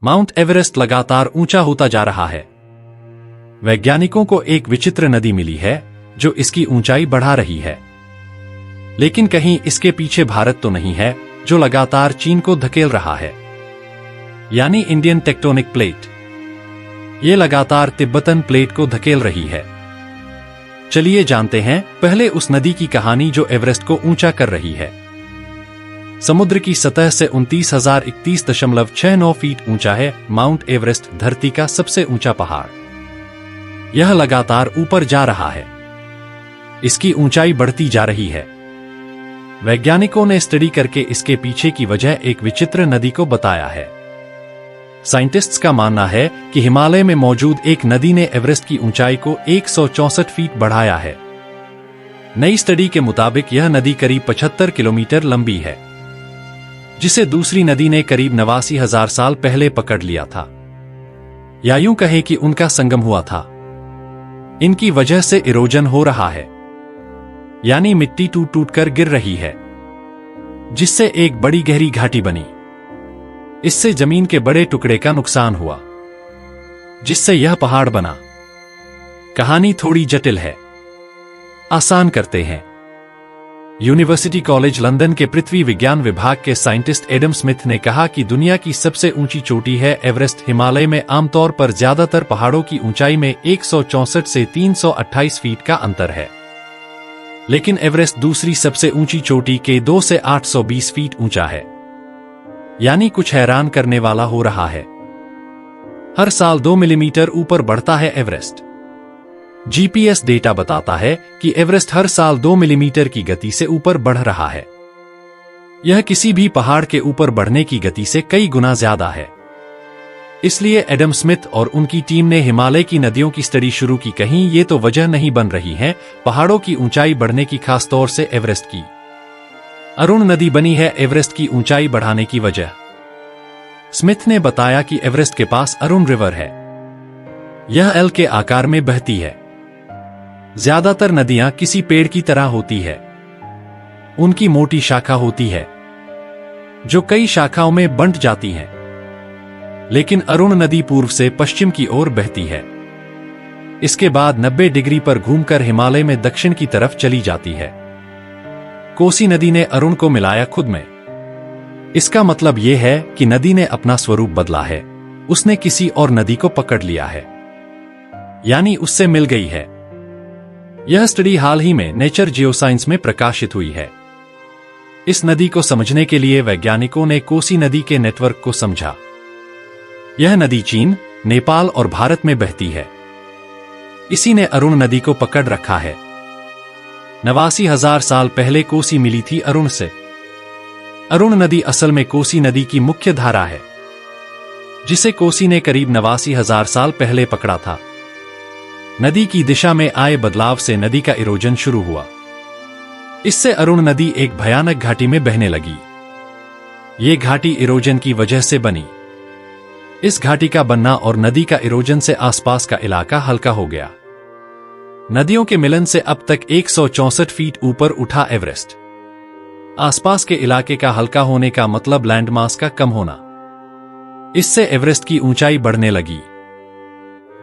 Mount Everest लगातार ऊंचा होता जा रहा है। वैज्ञानिकों को एक विचित्र नदी मिली है जो इसकी ऊंचाई बढ़ा रही है। लेकिन कहीं इसके पीछे भारत तो नहीं है जो लगातार चीन को धकेल रहा है, यानी इंडियन टेक्टोनिक प्लेट। ये लगातार तिब्बतन प्लेट को धकेल रही है। चलिए जानते हैं पहले उस नदी की कहानी जो एवरेस्ट को ऊंचा कर रही है। समुद्र की सतह से 29,031.69 फीट ऊंचा है माउंट एवरेस्ट, धरती का सबसे ऊंचा पहाड़। यह लगातार ऊपर जा रहा है। इसकी ऊंचाई बढ़ती जा रही है। वैज्ञानिकों ने स्टडी करके इसके पीछे की वजह एक विचित्र नदी को बताया है। साइंटिस्ट्स का मानना है कि हिमालय में मौजूद एक नदी ने एवरेस्ट की ऊंचाई को 164 फीट बढ़ाया है। नई स्टडी के मुताबिक यह नदी करीब 75 किलोमीटर लंबी है, जिसे दूसरी नदी ने करीब 89,000 साल पहले पकड़ लिया था, या यूं कहे कि उनका संगम हुआ था। इनकी वजह से इरोजन हो रहा है, यानी मिट्टी टूट टूट कर गिर रही है, जिससे एक बड़ी गहरी घाटी बनी। इससे जमीन के बड़े टुकड़े का नुकसान हुआ, जिससे यह पहाड़ बना। कहानी थोड़ी जटिल है, आसान करते हैं। यूनिवर्सिटी कॉलेज लंदन के पृथ्वी विज्ञान विभाग के साइंटिस्ट एडम स्मिथ ने कहा कि दुनिया की सबसे ऊंची चोटी है एवरेस्ट। हिमालय में आमतौर पर ज्यादातर पहाड़ों की ऊंचाई में 164 से 328 फीट का अंतर है, लेकिन एवरेस्ट दूसरी सबसे ऊंची चोटी के 2 से 820 फीट ऊंचा है, यानी कुछ हैरान करने वाला हो रहा है। हर साल 2 मिलीमीटर ऊपर बढ़ता है एवरेस्ट। जीपीएस डेटा बताता है कि एवरेस्ट हर साल 2 मिलीमीटर की गति से ऊपर बढ़ रहा है। यह किसी भी पहाड़ के ऊपर बढ़ने की गति से कई गुना ज्यादा है। इसलिए एडम स्मिथ और उनकी टीम ने हिमालय की नदियों की स्टडी शुरू की। कहीं ये तो वजह नहीं बन रही है पहाड़ों की ऊंचाई बढ़ने की, खासतौर से एवरेस्ट की। अरुण नदी बनी है एवरेस्ट की ऊंचाई बढ़ाने की वजह। स्मिथ ने बताया कि एवरेस्ट के पास अरुण रिवर है। यह एल के आकार में बहती है। ज्यादातर नदियां किसी पेड़ की तरह होती है। उनकी मोटी शाखा होती है जो कई शाखाओं में बंट जाती है, लेकिन अरुण नदी पूर्व से पश्चिम की ओर बहती है। इसके बाद 90 डिग्री पर घूमकर हिमालय में दक्षिण की तरफ चली जाती है। कोसी नदी ने अरुण को मिलाया खुद में। इसका मतलब यह है कि नदी ने अपना स्वरूप बदला है। उसने किसी और नदी को पकड़ लिया है, यानी उससे मिल गई है। यह स्टडी हाल ही में नेचर जियोसाइंस में प्रकाशित हुई है। इस नदी को समझने के लिए वैज्ञानिकों ने कोसी नदी के नेटवर्क को समझा। यह नदी चीन, नेपाल और भारत में बहती है। इसी ने अरुण नदी को पकड़ रखा है। 89,000 साल पहले कोसी मिली थी अरुण से। अरुण नदी असल में कोसी नदी की मुख्य धारा है, जिसे कोसी ने करीब 89,000 साल पहले पकड़ा था। नदी की दिशा में आए बदलाव से नदी का इरोजन शुरू हुआ। इससे अरुण नदी एक भयानक घाटी में बहने लगी। ये घाटी इरोजन की वजह से बनी। इस घाटी का बनना और नदी का इरोजन से आसपास का इलाका हल्का हो गया। नदियों के मिलन से अब तक 164 फीट ऊपर उठा एवरेस्ट। आसपास के इलाके का हल्का होने का मतलब लैंडमास का कम होना। इससे एवरेस्ट की ऊंचाई बढ़ने लगी।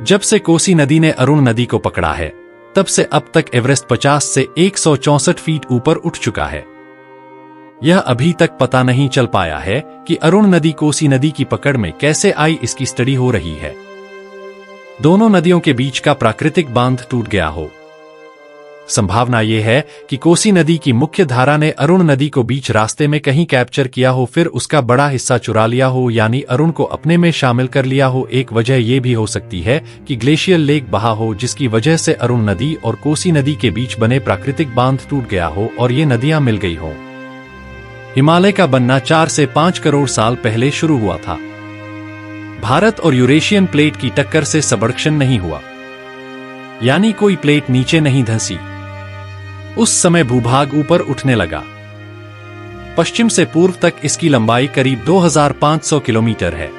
जब से कोसी नदी ने अरुण नदी को पकड़ा है, तब से अब तक एवरेस्ट 50 से 164 फीट ऊपर उठ चुका है। यह अभी तक पता नहीं चल पाया है कि अरुण नदी कोसी नदी की पकड़ में कैसे आई। इसकी स्टडी हो रही है। दोनों नदियों के बीच का प्राकृतिक बांध टूट गया हो। संभावना यह है कि कोसी नदी की मुख्य धारा ने अरुण नदी को बीच रास्ते में कहीं कैप्चर किया हो, फिर उसका बड़ा हिस्सा चुरा लिया हो, यानी अरुण को अपने में शामिल कर लिया हो। एक वजह यह भी हो सकती है कि ग्लेशियल लेक बहा हो, जिसकी वजह से अरुण नदी और कोसी नदी के बीच बने प्राकृतिक बांध टूट गया हो और ये नदियां मिल गई हो। हिमालय का बनना 4 से 5 करोड़ साल पहले शुरू हुआ था। भारत और यूरेशियन प्लेट की टक्कर से सबडक्शन नहीं हुआ, यानी कोई प्लेट नीचे नहीं धंसी। उस समय भूभाग ऊपर उठने लगा। पश्चिम से पूर्व तक इसकी लंबाई करीब 2500 किलोमीटर है।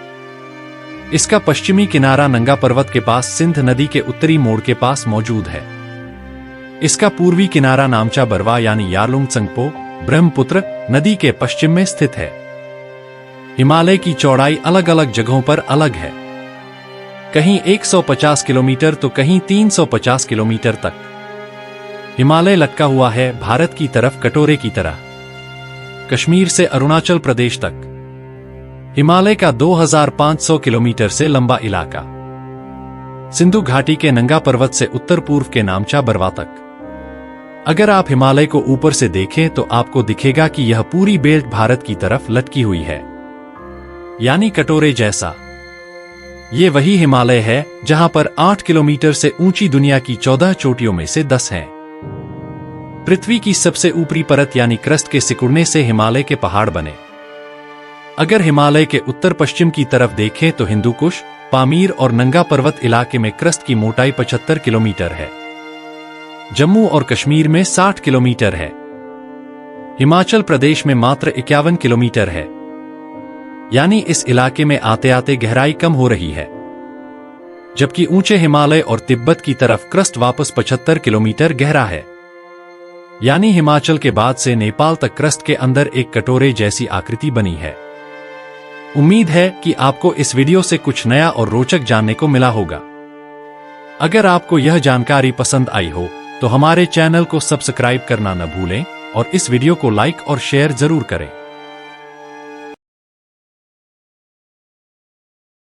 इसका पश्चिमी किनारा नंगा पर्वत के पास सिंध नदी के उत्तरी मोड़ के पास मौजूद है। इसका पूर्वी किनारा नामचा बरवा यानी यारलुंग त्संगपो ब्रह्मपुत्र नदी के पश्चिम में स्थित है। हिमालय की चौड़ाई अलग अलग जगहों पर अलग है, कहीं 150 किलोमीटर तो कहीं 350 किलोमीटर तक। हिमालय लटका हुआ है भारत की तरफ कटोरे की तरह, कश्मीर से अरुणाचल प्रदेश तक। हिमालय का 2500 किलोमीटर से लंबा इलाका, सिंधु घाटी के नंगा पर्वत से उत्तर पूर्व के नामचा बरवा तक। अगर आप हिमालय को ऊपर से देखें तो आपको दिखेगा कि यह पूरी बेल्ट भारत की तरफ लटकी हुई है, यानी कटोरे जैसा। ये वही हिमालय है जहां पर 8 किलोमीटर से ऊंची दुनिया की 14 चोटियों में से 10 हैं। पृथ्वी की सबसे ऊपरी परत यानी क्रस्ट के सिकुड़ने से हिमालय के पहाड़ बने। अगर हिमालय के उत्तर पश्चिम की तरफ देखें तो हिंदुकुश, पामीर और नंगा पर्वत इलाके में क्रस्ट की मोटाई 75 किलोमीटर है। जम्मू और कश्मीर में 60 किलोमीटर है। हिमाचल प्रदेश में मात्र 51 किलोमीटर है, यानी इस इलाके में आते आते गहराई कम हो रही है। जबकि ऊंचे हिमालय और तिब्बत की तरफ क्रस्ट वापस 75 किलोमीटर गहरा है, यानी हिमाचल के बाद से नेपाल तक क्रस्ट के अंदर एक कटोरे जैसी आकृति बनी है। उम्मीद है कि आपको इस वीडियो से कुछ नया और रोचक जानने को मिला होगा। अगर आपको यह जानकारी पसंद आई हो तो हमारे चैनल को सब्सक्राइब करना न भूलें और इस वीडियो को लाइक और शेयर जरूर करें।